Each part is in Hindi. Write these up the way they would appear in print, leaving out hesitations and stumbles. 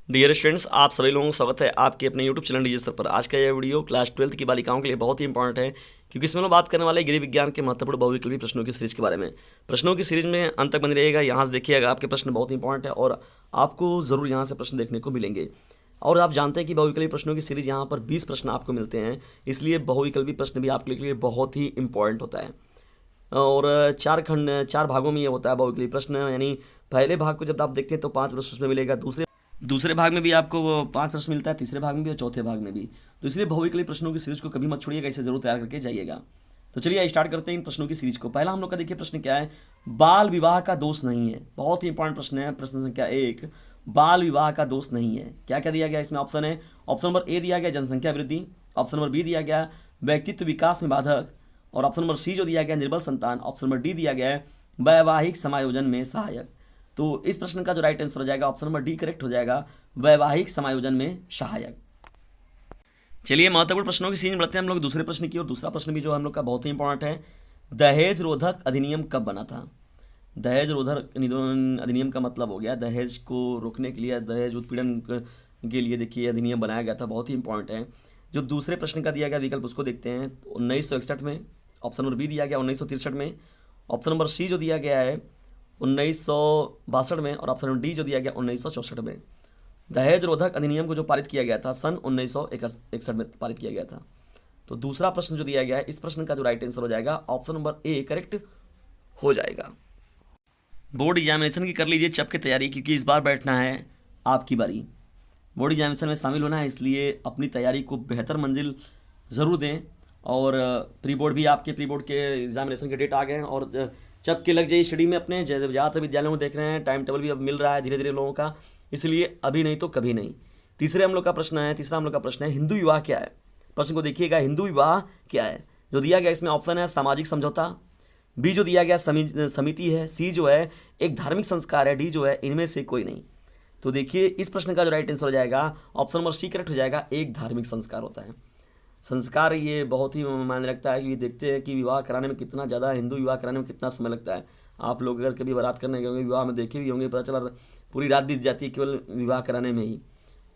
डियर स्टूडेंट्स, आप सभी लोगों का स्वागत है आपके अपने यूट्यूब चैनल डिजिटल पर। आज का यह वीडियो क्लास 12th की बालिकाओं के लिए बहुत ही इंपॉर्टेंट है, क्योंकि इसमें हम बात करने वाले गृह विज्ञान के महत्वपूर्ण बहुविकल्पी प्रश्नों की सीरीज के बारे में। प्रश्नों की सीरीज में अंत तक बने रहिएगा। यहाँ से देखिएगा, आपके प्रश्न बहुत इंपॉर्टेंट है और आपको ज़रूर यहाँ से प्रश्न देखने को मिलेंगे। और आप जानते हैं कि बहुविकल्पी प्रश्नों की सीरीज यहाँ पर 20 प्रश्न आपको मिलते हैं, इसलिए बहुविकल्पी प्रश्न भी आपके लिए बहुत ही इंपॉर्टेंट होता है। और चार भागों में ये होता है बहुविकल्पी प्रश्न, यानी पहले भाग को जब आप देखते हैं तो 5 प्रश्न उसमें मिलेगा, दूसरे भाग में भी आपको वो 5 प्रश्न मिलता है, तीसरे भाग में भी और चौथे भाग में भी। तो इसलिए बहुविकल्पी प्रश्नों की सीरीज को कभी मत छोड़िएगा, इसे जरूर तैयार करके जाइएगा। तो चलिए स्टार्ट करते हैं इन प्रश्नों की सीरीज को। पहला हम लोग का देखिए प्रश्न क्या है, बाल विवाह का दोष नहीं है। बहुत ही इंपॉर्टेंट प्रश्न है। प्रश्न संख्या 1, बाल विवाह का दोष नहीं है। क्या क्या दिया गया इसमें? ऑप्शन है, ऑप्शन नंबर ए दिया गया जनसंख्या वृद्धि, ऑप्शन नंबर बी दिया गया व्यक्तित्व विकास में बाधक, और ऑप्शन नंबर सी जो दिया गया निर्बल संतान, ऑप्शन नंबर डी दिया गया है वैवाहिक समायोजन में सहायक। तो इस प्रश्न का जो राइट आंसर हो जाएगा ऑप्शन नंबर डी करेक्ट हो जाएगा, वैवाहिक समायोजन में सहायक। चलिए महत्वपूर्ण प्रश्नों की सीरीज में बढ़ते हैं हम लोग दूसरे प्रश्न की। और दूसरा प्रश्न भी जो हम लोग का बहुत ही इंपॉर्टेंट है, दहेज रोधक अधिनियम कब बना था? दहेज रोधक अधिनियम का मतलब हो गया दहेज को रोकने के लिए, दहेज उत्पीड़न के लिए देखिए अधिनियम बनाया गया था। बहुत ही इंपॉर्टेंट है। जो दूसरे प्रश्न का दिया गया विकल्प उसको देखते हैं। 1961 में, ऑप्शन नंबर बी दिया गया 1963 में, ऑप्शन नंबर सी जो दिया गया है 1962 में, और ऑप्शन नंबर डी जो दिया गया 1964 में। दहेज रोधक अधिनियम को जो पारित किया गया था सन 1961 में पारित किया गया था। तो दूसरा प्रश्न जो दिया गया है, इस प्रश्न का जो राइट आंसर हो जाएगा ऑप्शन नंबर ए करेक्ट हो जाएगा। बोर्ड एग्जामिनेशन की कर लीजिए चप की तैयारी, क्योंकि इस बार बैठना है आपकी बारी। बोर्ड एग्जामिनेशन में शामिल होना है, इसलिए अपनी तैयारी को बेहतर मंजिल ज़रूर दें। और प्री बोर्ड भी, आपके प्री बोर्ड के एग्जामिनेशन के डेट आ गए हैं, और चप के लग जाइए स्टडी में अपने। ज़्यादातर विद्यालयों में देख रहे हैं टाइम टेबल भी अब मिल रहा है धीरे धीरे लोगों का, इसलिए अभी नहीं तो कभी नहीं। तीसरा हम लोग का प्रश्न है हिंदू विवाह क्या है? प्रश्न को देखिएगा, हिंदू विवाह क्या है? जो दिया गया इसमें ऑप्शन है सामाजिक समझौता, बी जो दिया गया समिति है, सी जो है एक धार्मिक संस्कार है, डी जो है इनमें से कोई नहीं। तो देखिए इस प्रश्न का जो राइट आंसर हो जाएगा ऑप्शन नंबर सी करेक्ट हो जाएगा, एक धार्मिक संस्कार होता है। संस्कार ये बहुत ही मायने रखता है, कि देखते हैं कि विवाह कराने में कितना ज़्यादा, हिंदू विवाह कराने में कितना समय लगता है। आप लोग अगर कभी बारात करने गए होंगे, विवाह में देखे भी होंगे, पता चला पूरी रात बीत जाती है केवल विवाह कराने में ही।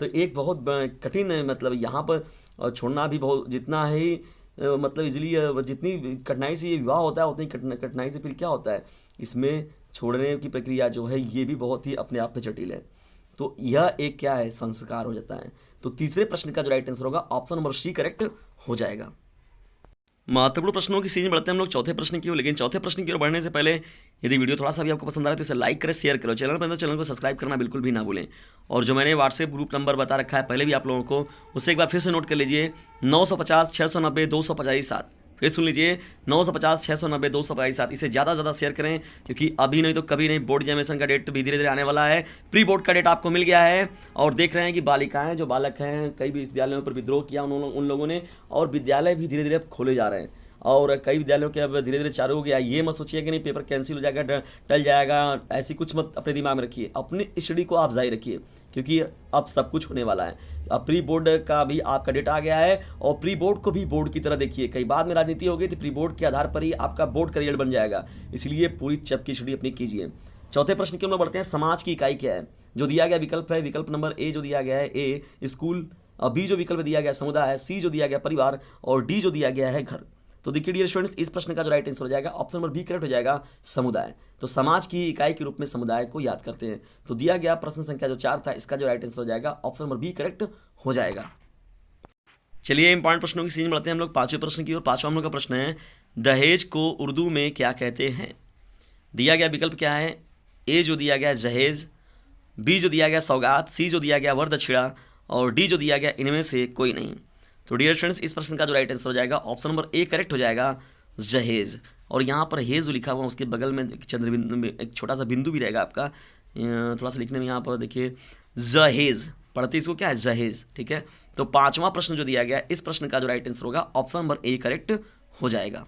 तो एक बहुत कठिन मतलब यहाँ पर छोड़ना भी बहुत जितना है मतलब इजली, जितनी कठिनाई से ये विवाह होता है उतनी कठिनाई से फिर क्या होता है, इसमें छोड़ने की प्रक्रिया जो है ये भी बहुत ही अपने आप में जटिल है। तो यह एक क्या है, संस्कार हो जाता है। तो तीसरे प्रश्न का जो राइट आंसर होगा ऑप्शन नंबर सी करेक्ट हो जाएगा। महत्वपूर्ण प्रश्नों की सीरीज में बढ़ते हैं हम लोग चौथे प्रश्न की ओर। लेकिन चौथे प्रश्न की ओर बढ़ने से पहले यदि वीडियो थोड़ा सा भी आपको पसंद आ रहा है तो इसे लाइक करें, शेयर करो, चैनल पर तो चैनल को सब्सक्राइब करना बिल्कुल भी ना भूलें। और जो मैंने व्हाट्सएप ग्रुप नंबर बता रखा है पहले भी आप लोगों को, उससे एक बार फिर से नोट कर लीजिए, 950 690 257। फिर सुन लीजिए, 950 690 257। इसे ज़्यादा से ज़्यादा शेयर करें, क्योंकि अभी नहीं तो कभी नहीं बोर्ड एग्जामिनेशन का डेट भी धीरे धीरे आने वाला है। प्री बोर्ड का डेट आपको मिल गया है, और देख रहे हैं कि बालिकाएं जो बालक हैं, कई विद्यालयों पर विद्रोह किया उन लोगों ने, और विद्यालय भी धीरे धीरे अब खोले जा रहे हैं। और कई विद्यालयों के अब धीरे धीरे चालू हो गया। ये मत सोचिए कि नहीं पेपर कैंसिल हो जाएगा, टल जाएगा, ऐसी कुछ मत अपने दिमाग में रखिए। अपनी स्टडी को आप जारी रखिए, क्योंकि अब सब कुछ होने वाला है। अब प्री बोर्ड का भी आपका डेट आ गया है, और प्री बोर्ड को भी बोर्ड की तरह देखिए। कई बाद में राजनीति हो गई तो प्री बोर्ड के आधार पर ही आपका बोर्ड का रिजल्ट बन जाएगा, इसलिए पूरी चप की स्टडी अपनी कीजिए। चौथे प्रश्न की ओर बढ़ते हैं, समाज की इकाई क्या है? जो दिया गया विकल्प है, विकल्प नंबर ए जो दिया गया है ए स्कूल, बी जो विकल्प दिया गया समुदाय, सी जो दिया गया परिवार, और डी जो दिया गया है घर। तो देखिए डियर स्टूडेंट्स, इस प्रश्न का जो राइट आंसर हो जाएगा ऑप्शन नंबर बी करेक्ट हो जाएगा, समुदाय। तो समाज की इकाई के रूप में समुदाय को याद करते हैं। तो दिया गया प्रश्न संख्या जो 4 था, इसका जो राइट आंसर हो जाएगा ऑप्शन नंबर बी करेक्ट हो जाएगा। चलिए इंपॉर्टेंट प्रश्नों की सीरीज में बढ़ते हैं हम लोग पांचवें प्रश्न की ओर। पांचवा हम लोग का प्रश्न है, दहेज को उर्दू में क्या कहते हैं? दिया गया विकल्प क्या है, ए जो दिया गया जहेज, बी जो दिया गया सौगात, सी जो दिया गया वरदक्षिणा, और डी जो दिया गया इनमें से कोई नहीं। तो डियर स्टूडेंट्स, इस प्रश्न का जो राइट आंसर हो जाएगा ऑप्शन नंबर ए करेक्ट हो जाएगा, जहेज। और यहाँ पर हेज जो लिखा हुआ उसके बगल में चंद्रबिंदु में एक छोटा सा बिंदु भी रहेगा आपका, थोड़ा सा लिखने में यहाँ पर देखिए, जहेज पढ़ते इसको क्या है, जहेज। ठीक है, तो पांचवा प्रश्न जो दिया गया इस प्रश्न का जो राइट आंसर होगा ऑप्शन नंबर ए करेक्ट हो जाएगा।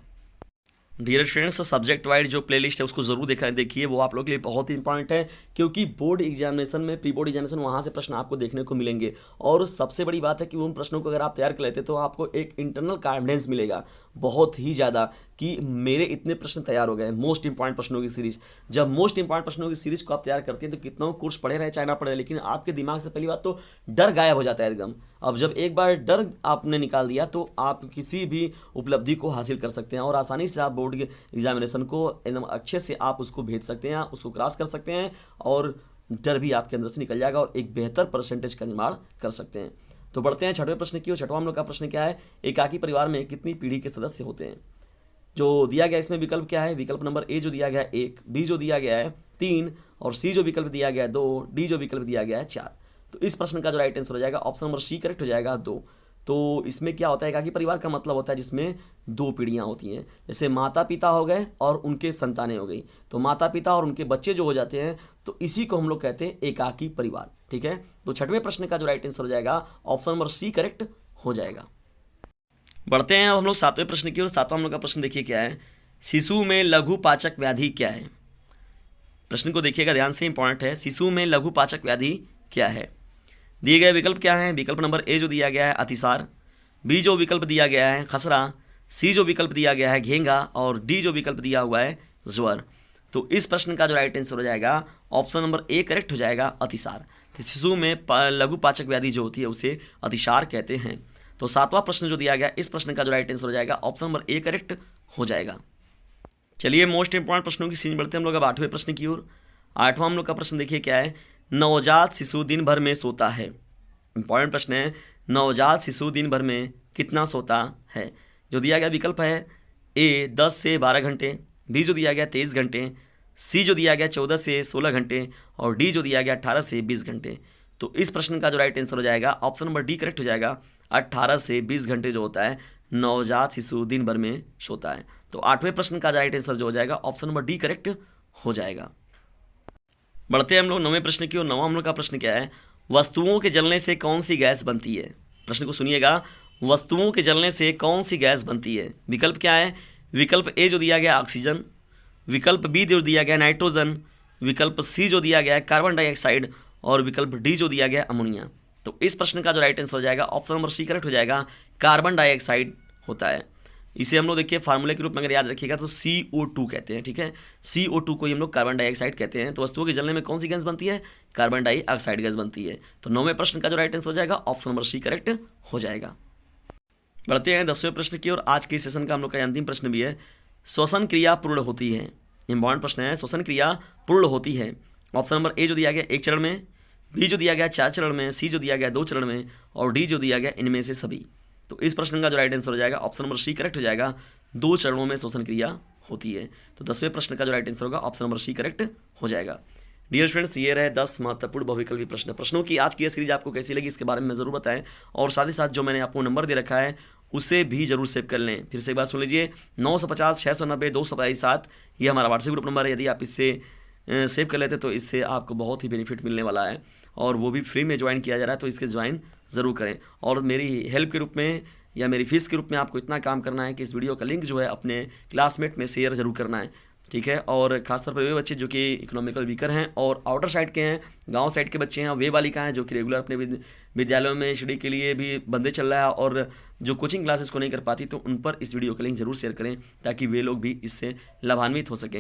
डियर स्टूडेंट्स, सब्जेक्ट वाइज जो प्लेलिस्ट है उसको जरूर देखिए, वो आप लोग के लिए बहुत ही इंपॉर्टेंट है, क्योंकि बोर्ड एग्जामिनेशन में, प्री बोर्ड एग्जामिनेशन, वहाँ से प्रश्न आपको देखने को मिलेंगे। और सबसे बड़ी बात है कि उन प्रश्नों को अगर आप तैयार कर लेते तो आपको एक इंटरनल कॉन्फिडेंस मिलेगा बहुत ही ज़्यादा कि मेरे इतने प्रश्न तैयार हो गए, मोस्ट इंपॉर्टेंट प्रश्नों की सीरीज। जब मोस्ट इंपॉर्टेंट प्रश्नों की सीरीज को आप तैयार करते हैं तो कितना कोर्स पढ़े रहे चाहे ना पढ़े, लेकिन आपके दिमाग से पहली बात तो डर गायब हो जाता है एकदम। अब जब एक बार डर आपने निकाल दिया तो आप किसी भी उपलब्धि को हासिल कर सकते हैं और आसानी से आप बोर्ड के एग्जामिनेशन को एकदम अच्छे से आप उसको भेज सकते हैं, उसको क्रॉस कर सकते हैं और डर भी आपके अंदर से निकल जाएगा और एक बेहतर परसेंटेज का निर्माण कर सकते हैं। तो बढ़ते हैं छठवें प्रश्न की ओर। छठवां हम लोग का प्रश्न क्या है, एकाकी परिवार में कितनी पीढ़ी के सदस्य होते हैं। जो दिया गया इसमें विकल्प क्या है, विकल्प नंबर ए जो दिया गया है 1, बी जो दिया गया है 3 और सी जो विकल्प दिया गया है 2, डी जो विकल्प दिया गया है 4। तो इस प्रश्न का जो राइट आंसर हो जाएगा ऑप्शन नंबर सी करेक्ट हो जाएगा 2। तो इसमें क्या होता है, एकाकी परिवार का मतलब होता है जिसमें 2 पीढ़ियां होती हैं, जैसे माता पिता हो गए और उनके संतानें हो गई, तो माता पिता और उनके बच्चे जो हो जाते हैं तो इसी को हम लोग कहते हैं एकाकी परिवार। ठीक है, तो छठवें प्रश्न का जो राइट आंसर हो जाएगा ऑप्शन नंबर सी करेक्ट हो जाएगा। बढ़ते हैं अब हम लोग सातवें प्रश्न की ओर। सातवां हम लोग का प्रश्न देखिए क्या है, शिशु में लघु पाचक व्याधि क्या है। प्रश्न को देखिएगा ध्यान से, इंपॉर्टेंट है। शिशु में लघु पाचक व्याधि क्या है। दिए गए विकल्प क्या है, विकल्प नंबर ए जो दिया गया है अतिसार, बी जो विकल्प दिया गया है खसरा, सी जो विकल्प दिया गया है घेंगा और डी जो विकल्प दिया हुआ है ज्वर। तो इस प्रश्न का जो राइट आंसर हो जाएगा ऑप्शन नंबर ए करेक्ट हो जाएगा अतिसार। तो शिशु में लघु पाचक व्याधि जो होती है उसे अतिसार कहते हैं। तो सातवां प्रश्न जो दिया गया, इस प्रश्न का जो राइट आंसर हो जाएगा ऑप्शन नंबर ए करेक्ट हो जाएगा। चलिए मोस्ट इंपॉर्टेंट प्रश्नों की सीरीज बढ़ते हैं हम लोग अब आठवें प्रश्न की ओर। आठवां हम लोग का प्रश्न देखिए क्या है, नवजात शिशु दिन भर में सोता है। इंपॉर्टेंट प्रश्न है, नवजात शिशु दिन भर में कितना सोता है। जो दिया गया विकल्प है ए 10 से 12 घंटे, बी जो दिया गया 23 घंटे, सी जो दिया गया 14 से 16 घंटे और डी जो दिया गया 18 से 20 घंटे। तो इस प्रश्न का जो राइट आंसर हो जाएगा ऑप्शन नंबर डी करेक्ट हो जाएगा, 18 से 20 घंटे जो होता है नवजात शिशु दिन भर में सोता है। तो आठवें प्रश्न का राइट आंसर जो हो जाएगा ऑप्शन नंबर डी करेक्ट हो जाएगा। बढ़ते हैं हम लोग नौवें प्रश्न की ओर। नौवां हम लोग का प्रश्न क्या है, वस्तुओं के जलने से कौन सी गैस बनती है। प्रश्न को सुनिएगा, वस्तुओं के जलने से कौन सी गैस बनती है। विकल्प क्या है, विकल्प ए जो दिया गया ऑक्सीजन, विकल्प बी जो दिया गया नाइट्रोजन, विकल्प सी जो दिया गया है कार्बन डाइऑक्साइड और विकल्प डी जो दिया गया अमोनिया। तो इस प्रश्न का जो राइट आंसर हो जाएगा ऑप्शन नंबर सी करेक्ट हो जाएगा, कार्बन डाइऑक्साइड होता है। इसे हम लोग देखिए फार्मूले के रूप में अगर याद रखिएगा तो CO2 कहते हैं। ठीक है, CO2 को ही हम लोग कार्बन डाइऑक्साइड कहते हैं। तो वस्तुओं के जलने में कौन सी गैस बनती है, कार्बन डाइऑक्साइड गैस बनती है। तो नौवें प्रश्न का जो राइट आंसर हो जाएगा ऑप्शन नंबर सी करेक्ट हो जाएगा। बढ़ते हैं 10वें प्रश्न की ओर। आज के सेशन का हम लोग का अंतिम प्रश्न भी है, श्वसन क्रिया पूर्ण होती है। इंपॉर्टेंट प्रश्न है, श्वसन क्रिया पूर्ण होती है। ऑप्शन नंबर ए जो दिया गया 1 चरण में, बी जो दिया गया 4 चरण में, सी जो दिया गया 2 चरण में और डी जो दिया गया इनमें से सभी। तो इस प्रश्न का जो राइट आंसर हो जाएगा ऑप्शन नंबर सी करेक्ट हो जाएगा, 2 चरणों में श्वसन क्रिया होती है। तो 10वें प्रश्न का जो राइट आंसर होगा ऑप्शन नंबर सी करेक्ट हो जाएगा। डियर स्टूडेंट्स, ये रहे 10 महत्वपूर्ण बहुविकल्पी प्रश्न। प्रश्नों की आज की यह सीरीज आपको कैसी लगी इसके बारे में ज़रूर बताएं और साथ ही साथ जो मैंने आपको नंबर दे रखा है उसे भी जरूर सेव कर लें। फिर से एक बार सुन लीजिए, 950 690 227, ये हमारा व्हाट्सएप ग्रुप नंबर है। यदि आप इससे सेव कर लेते तो इससे आपको बहुत ही बेनिफिट मिलने वाला है और वो भी फ्री में ज्वाइन किया जा रहा है, तो इसके ज्वाइन ज़रूर करें। और मेरी हेल्प के रूप में या मेरी फीस के रूप में आपको इतना काम करना है कि इस वीडियो का लिंक जो है अपने क्लासमेट में शेयर जरूर करना है। ठीक है, और खासतौर पर वे बच्चे जो कि इकोनॉमिकल वीकर हैं और आउटर साइड के हैं, गांव साइड के बच्चे हैं, वे बालिका हैं जो कि रेगुलर अपने विद्यालयों में स्टडी के लिए भी बंदे चल रहा है और जो कोचिंग क्लासेस को नहीं कर पाती, तो उन पर इस वीडियो का लिंक जरूर शेयर करें ताकि वे लोग भी इससे लाभान्वित हो सकें।